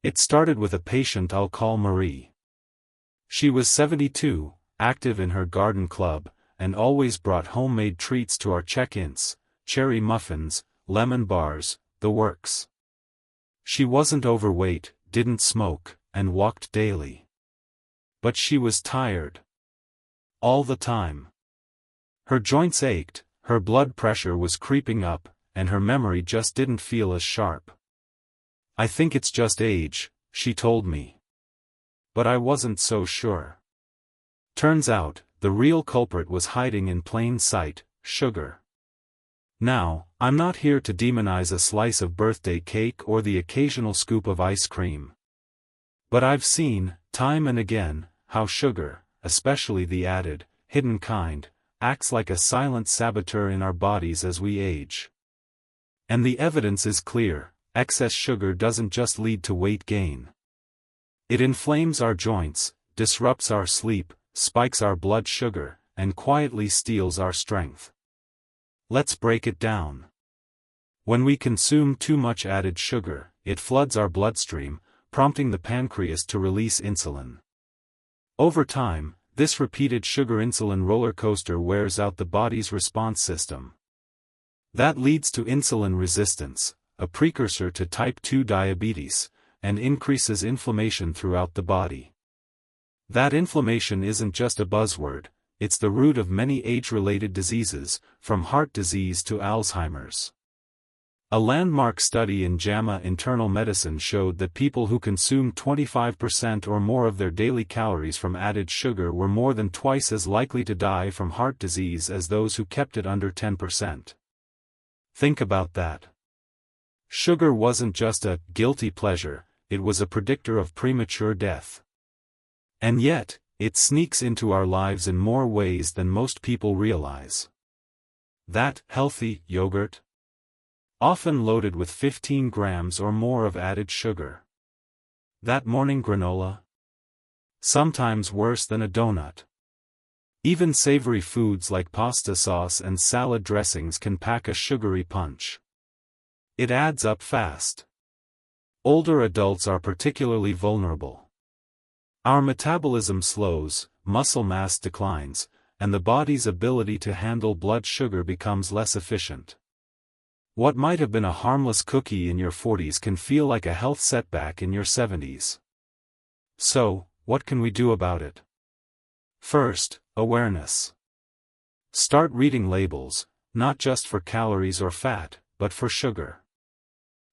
It started with a patient I'll call Marie. She was 72, active in her garden club, and always brought homemade treats to our check-ins, cherry muffins, lemon bars, the works. She wasn't overweight, didn't smoke, and walked daily. But she was tired. All the time. Her joints ached, her blood pressure was creeping up, and her memory just didn't feel as sharp. "I think it's just age," she told me. But I wasn't so sure. Turns out, the real culprit was hiding in plain sight: sugar. Now, I'm not here to demonize a slice of birthday cake or the occasional scoop of ice cream. But I've seen, time and again, how sugar, especially the added, hidden kind, acts like a silent saboteur in our bodies as we age. And the evidence is clear: excess sugar doesn't just lead to weight gain. It inflames our joints, disrupts our sleep, spikes our blood sugar, and quietly steals our strength. Let's break it down. When we consume too much added sugar, it floods our bloodstream, prompting the pancreas to release insulin. Over time, this repeated sugar-insulin roller coaster wears out the body's response system. That leads to insulin resistance, a precursor to type 2 diabetes, and increases inflammation throughout the body. That inflammation isn't just a buzzword, it's the root of many age-related diseases, from heart disease to Alzheimer's. A landmark study in JAMA Internal Medicine showed that people who consumed 25% or more of their daily calories from added sugar were more than twice as likely to die from heart disease as those who kept it under 10%. Think about that. Sugar wasn't just a guilty pleasure, it was a predictor of premature death. And yet, it sneaks into our lives in more ways than most people realize. That healthy yogurt, often loaded with 15 grams or more of added sugar. That morning granola, sometimes worse than a donut. Even savory foods like pasta sauce and salad dressings can pack a sugary punch. It adds up fast. Older adults are particularly vulnerable. Our metabolism slows, muscle mass declines, and the body's ability to handle blood sugar becomes less efficient. What might have been a harmless cookie in your 40s can feel like a health setback in your 70s. So, what can we do about it? First, awareness. Start reading labels, not just for calories or fat, but for sugar.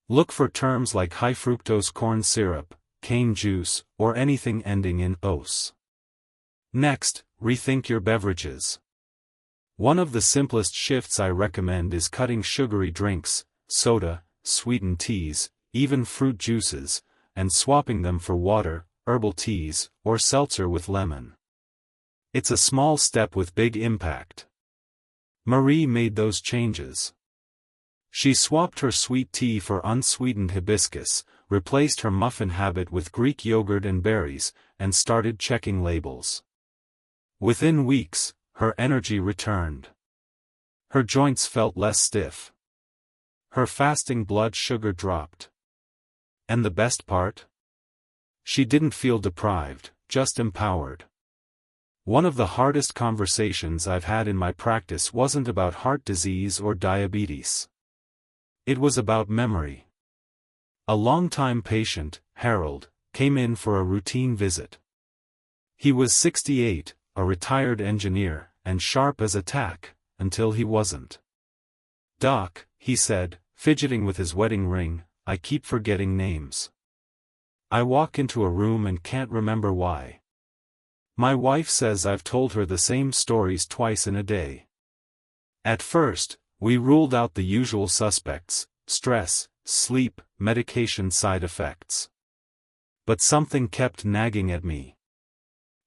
Look for terms like high fructose corn syrup, cane juice, or anything ending in "ose." Next, rethink your beverages. One of the simplest shifts I recommend is cutting sugary drinks, soda, sweetened teas, even fruit juices, and swapping them for water, herbal teas, or seltzer with lemon. It's a small step with big impact. Marie made those changes. She swapped her sweet tea for unsweetened hibiscus, replaced her muffin habit with Greek yogurt and berries, and started checking labels. Within weeks, her energy returned. Her joints felt less stiff. Her fasting blood sugar dropped. And the best part? She didn't feel deprived, just empowered. One of the hardest conversations I've had in my practice wasn't about heart disease or diabetes. It was about memory. A longtime patient, Harold, came in for a routine visit. He was 68, a retired engineer, and sharp as a tack, until he wasn't. "Doc," he said, fidgeting with his wedding ring, "I keep forgetting names. I walk into a room and can't remember why. My wife says I've told her the same stories twice in a day." At first, we ruled out the usual suspects: stress, sleep, medication side effects. But something kept nagging at me.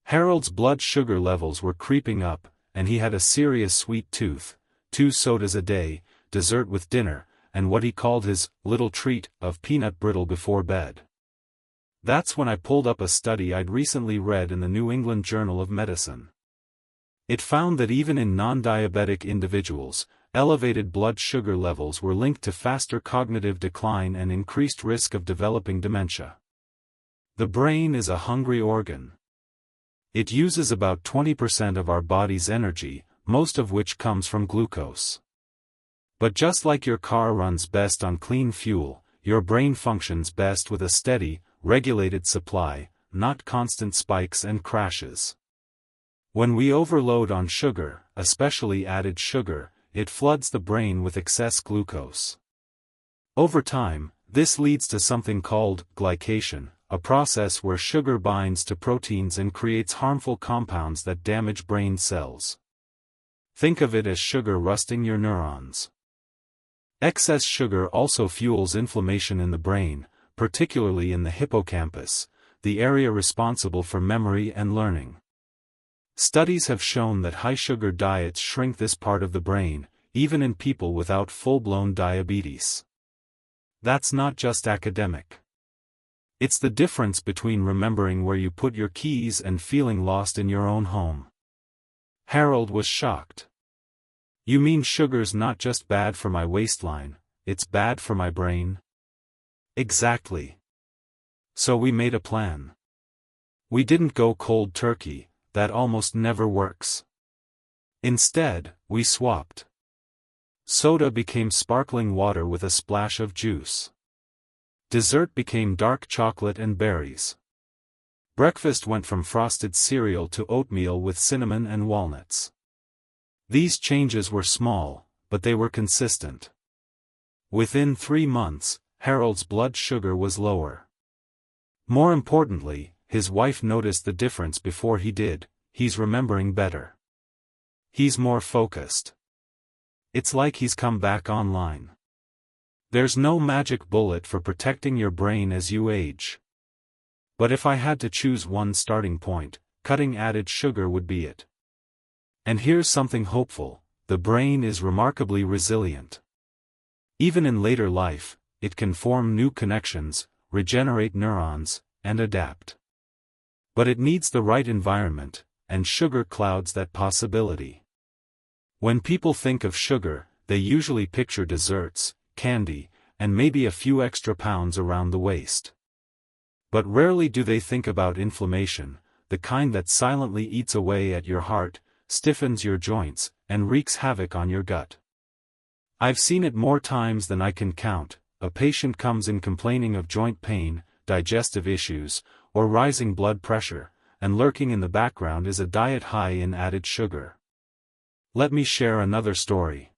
Harold's blood sugar levels were creeping up, and he had a serious sweet tooth, 2 sodas a day, dessert with dinner, and what he called his little treat of peanut brittle before bed. That's when I pulled up a study I'd recently read in the New England Journal of Medicine. It found that even in non-diabetic individuals, elevated blood sugar levels were linked to faster cognitive decline and increased risk of developing dementia. The brain is a hungry organ. It uses about 20% of our body's energy, most of which comes from glucose. But just like your car runs best on clean fuel, your brain functions best with a steady, regulated supply, not constant spikes and crashes. When we overload on sugar, especially added sugar, it floods the brain with excess glucose. Over time, this leads to something called glycation, a process where sugar binds to proteins and creates harmful compounds that damage brain cells. Think of it as sugar rusting your neurons. Excess sugar also fuels inflammation in the brain, particularly in the hippocampus, the area responsible for memory and learning. Studies have shown that high-sugar diets shrink this part of the brain, even in people without full-blown diabetes. That's not just academic. It's the difference between remembering where you put your keys and feeling lost in your own home. Harold was shocked. You mean sugar's not just bad for my waistline, it's bad for my brain? Exactly. So we made a plan. We didn't go cold turkey, that almost never works. Instead, we swapped. Soda became sparkling water with a splash of juice. Dessert became dark chocolate and berries. Breakfast went from frosted cereal to oatmeal with cinnamon and walnuts. These changes were small, but they were consistent. Within 3 months, Harold's blood sugar was lower. More importantly, his wife noticed the difference before he did. He's remembering better. He's more focused. It's like he's come back online. There's no magic bullet for protecting your brain as you age. But if I had to choose one starting point, cutting added sugar would be it. And here's something hopeful: the brain is remarkably resilient. Even in later life, it can form new connections, regenerate neurons, and adapt. But it needs the right environment, and sugar clouds that possibility. When people think of sugar, they usually picture desserts, candy, and maybe a few extra pounds around the waist. But rarely do they think about inflammation, the kind that silently eats away at your heart, stiffens your joints, and wreaks havoc on your gut. I've seen it more times than I can count. A patient comes in complaining of joint pain, digestive issues, or rising blood pressure, and lurking in the background is a diet high in added sugar. Let me share another story.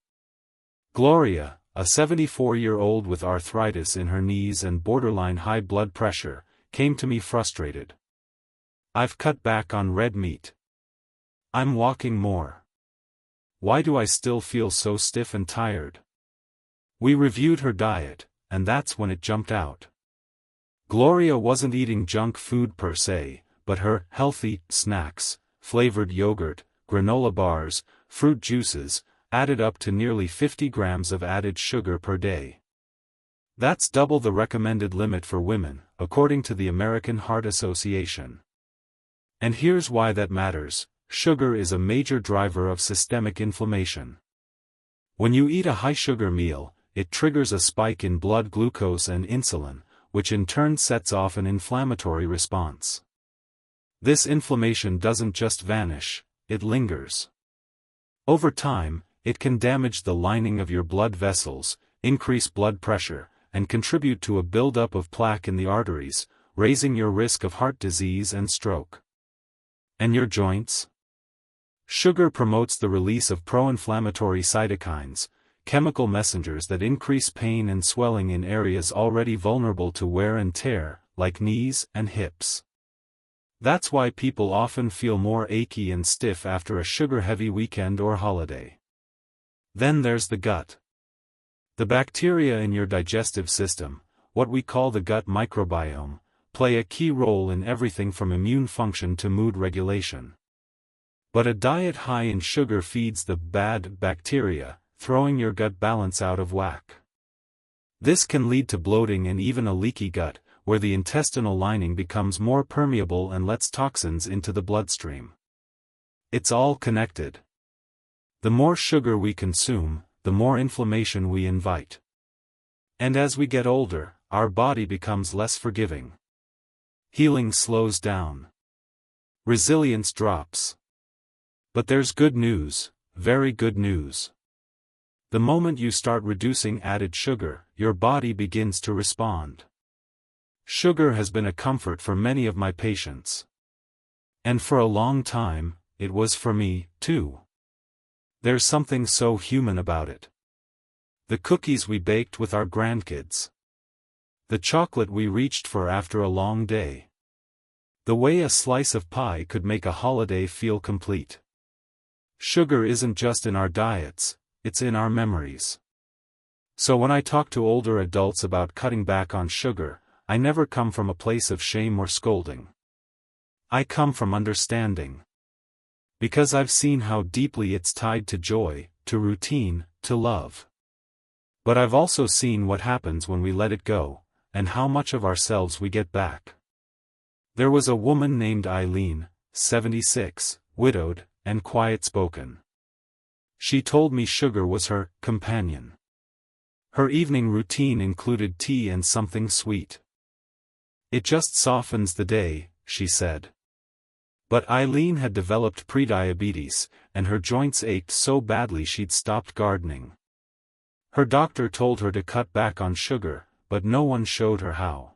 Gloria, a 74-year-old with arthritis in her knees and borderline high blood pressure, came to me frustrated. I've cut back on red meat. I'm walking more. Why do I still feel so stiff and tired? We reviewed her diet, and that's when it jumped out. Gloria wasn't eating junk food per se, but her healthy snacks, flavored yogurt, granola bars, fruit juices, added up to nearly 50 grams of added sugar per day. That's double the recommended limit for women, according to the American Heart Association. And here's why that matters: sugar is a major driver of systemic inflammation. When you eat a high-sugar meal, it triggers a spike in blood glucose and insulin, which in turn sets off an inflammatory response. This inflammation doesn't just vanish, it lingers. Over time, it can damage the lining of your blood vessels, increase blood pressure, and contribute to a buildup of plaque in the arteries, raising your risk of heart disease and stroke. And your joints? Sugar promotes the release of pro-inflammatory cytokines, chemical messengers that increase pain and swelling in areas already vulnerable to wear and tear, like knees and hips. That's why people often feel more achy and stiff after a sugar-heavy weekend or holiday. Then there's the gut. The bacteria in your digestive system, what we call the gut microbiome, play a key role in everything from immune function to mood regulation. But a diet high in sugar feeds the bad bacteria, throwing your gut balance out of whack. This can lead to bloating and even a leaky gut, where the intestinal lining becomes more permeable and lets toxins into the bloodstream. It's all connected. The more sugar we consume, the more inflammation we invite. And as we get older, our body becomes less forgiving. Healing slows down. Resilience drops. But there's good news, very good news. The moment you start reducing added sugar, your body begins to respond. Sugar has been a comfort for many of my patients. And for a long time, it was for me, too. There's something so human about it. The cookies we baked with our grandkids. The chocolate we reached for after a long day. The way a slice of pie could make a holiday feel complete. Sugar isn't just in our diets, it's in our memories. So when I talk to older adults about cutting back on sugar, I never come from a place of shame or scolding. I come from understanding. Because I've seen how deeply it's tied to joy, to routine, to love. But I've also seen what happens when we let it go, and how much of ourselves we get back. There was a woman named Eileen, 76, widowed, and quiet-spoken. She told me sugar was her companion. Her evening routine included tea and something sweet. It just softens the day, she said. But Eileen had developed prediabetes, and her joints ached so badly she'd stopped gardening. Her doctor told her to cut back on sugar, but no one showed her how.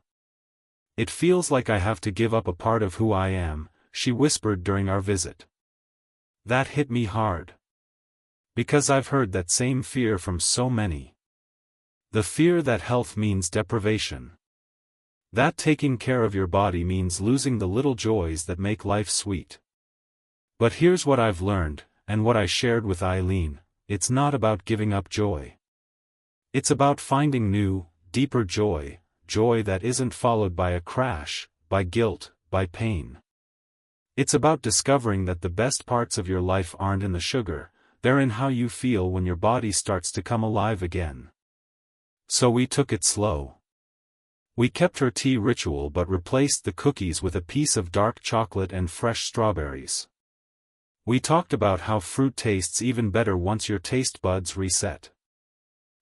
It feels like I have to give up a part of who I am, she whispered during our visit. That hit me hard. Because I've heard that same fear from so many. The fear that health means deprivation. That taking care of your body means losing the little joys that make life sweet. But here's what I've learned, and what I shared with Eileen, it's not about giving up joy. It's about finding new, deeper joy, joy that isn't followed by a crash, by guilt, by pain. It's about discovering that the best parts of your life aren't in the sugar, they're in how you feel when your body starts to come alive again. So we took it slow. We kept her tea ritual but replaced the cookies with a piece of dark chocolate and fresh strawberries. We talked about how fruit tastes even better once your taste buds reset.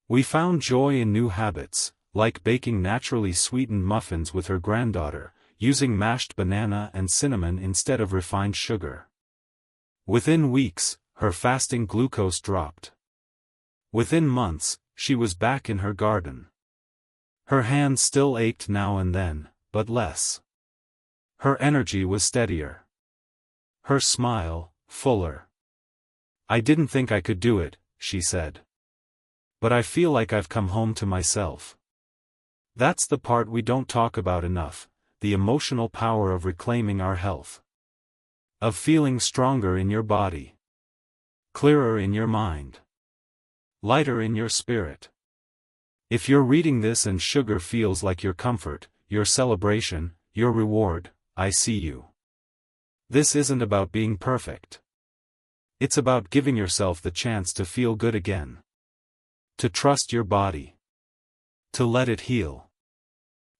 We found joy in new habits, like baking naturally sweetened muffins with her granddaughter, using mashed banana and cinnamon instead of refined sugar. Within weeks, her fasting glucose dropped. Within months, she was back in her garden. Her hands still ached now and then, but less. Her energy was steadier. Her smile, fuller. I didn't think I could do it, she said. But I feel like I've come home to myself. That's the part we don't talk about enough, the emotional power of reclaiming our health. Of feeling stronger in your body. Clearer in your mind. Lighter in your spirit. If you're reading this and sugar feels like your comfort, your celebration, your reward, I see you. This isn't about being perfect. It's about giving yourself the chance to feel good again. To trust your body. To let it heal.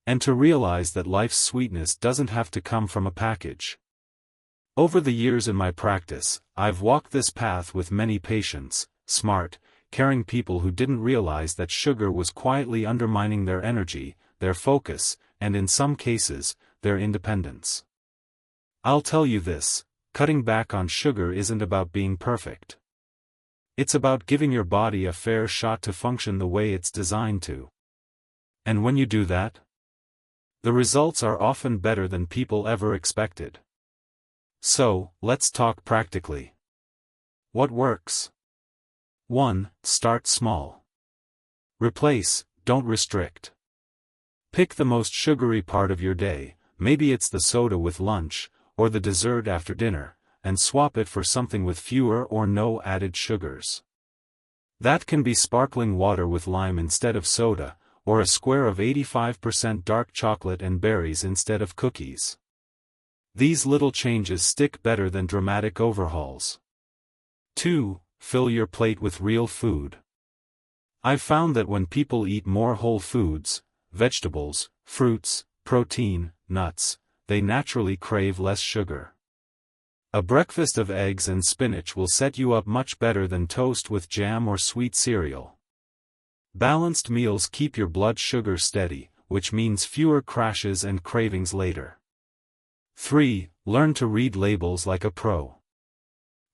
And to realize that life's sweetness doesn't have to come from a package. Over the years in my practice, I've walked this path with many patients, smart, caring people who didn't realize that sugar was quietly undermining their energy, their focus, and in some cases, their independence. I'll tell you this, cutting back on sugar isn't about being perfect. It's about giving your body a fair shot to function the way it's designed to. And when you do that, the results are often better than people ever expected. So, let's talk practically. What works? 1. Start small. Replace, don't restrict. Pick the most sugary part of your day, maybe it's the soda with lunch, or the dessert after dinner, and swap it for something with fewer or no added sugars. That can be sparkling water with lime instead of soda, or a square of 85% dark chocolate and berries instead of cookies. These little changes stick better than dramatic overhauls. 2. Fill your plate with real food. I've found that when people eat more whole foods, vegetables, fruits, protein, nuts, they naturally crave less sugar. A breakfast of eggs and spinach will set you up much better than toast with jam or sweet cereal. Balanced meals keep your blood sugar steady, which means fewer crashes and cravings later. 3. Learn to read labels like a pro.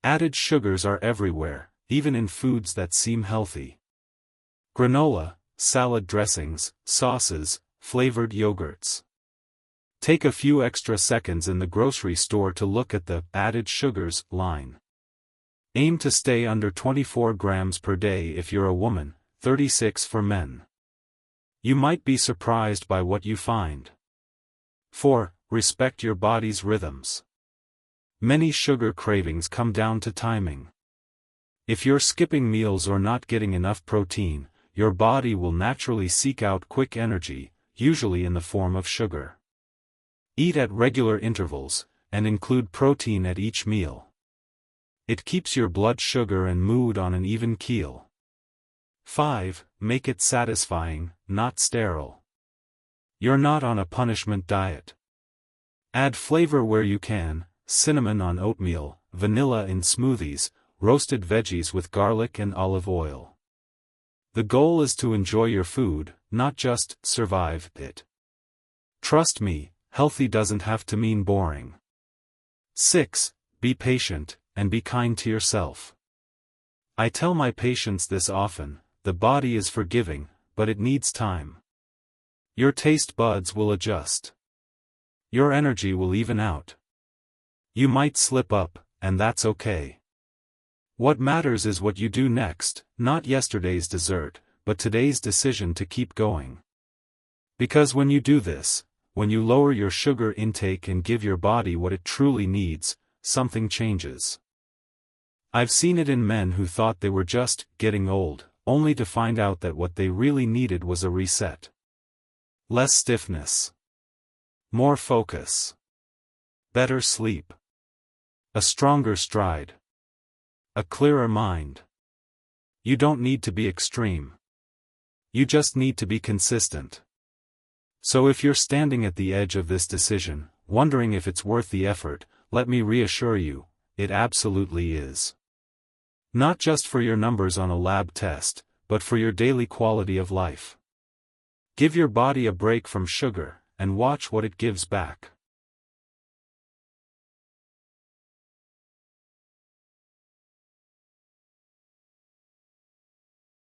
Added sugars are everywhere, even in foods that seem healthy. Granola, salad dressings, sauces, flavored yogurts. Take a few extra seconds in the grocery store to look at the added sugars line. Aim to stay under 24 grams per day if you're a woman, 36 for men. You might be surprised by what you find. 4. Respect your body's rhythms. Many sugar cravings come down to timing. If you're skipping meals or not getting enough protein, your body will naturally seek out quick energy, usually in the form of sugar. Eat at regular intervals, and include protein at each meal. It keeps your blood sugar and mood on an even keel. 5. Make it satisfying, not sterile. You're not on a punishment diet. Add flavor where you can: cinnamon on oatmeal, vanilla in smoothies, roasted veggies with garlic and olive oil. The goal is to enjoy your food, not just survive it. Trust me, healthy doesn't have to mean boring. 6. Be patient, and be kind to yourself. I tell my patients this often: the body is forgiving, but it needs time. Your taste buds will adjust. Your energy will even out. You might slip up, and that's okay. What matters is what you do next, not yesterday's dessert, but today's decision to keep going. Because when you do this, when you lower your sugar intake and give your body what it truly needs, something changes. I've seen it in men who thought they were just getting old, only to find out that what they really needed was a reset. Less stiffness. More focus. Better sleep. A stronger stride. A clearer mind. You don't need to be extreme. You just need to be consistent. So if you're standing at the edge of this decision, wondering if it's worth the effort, let me reassure you, it absolutely is. Not just for your numbers on a lab test, but for your daily quality of life. Give your body a break from sugar, and watch what it gives back.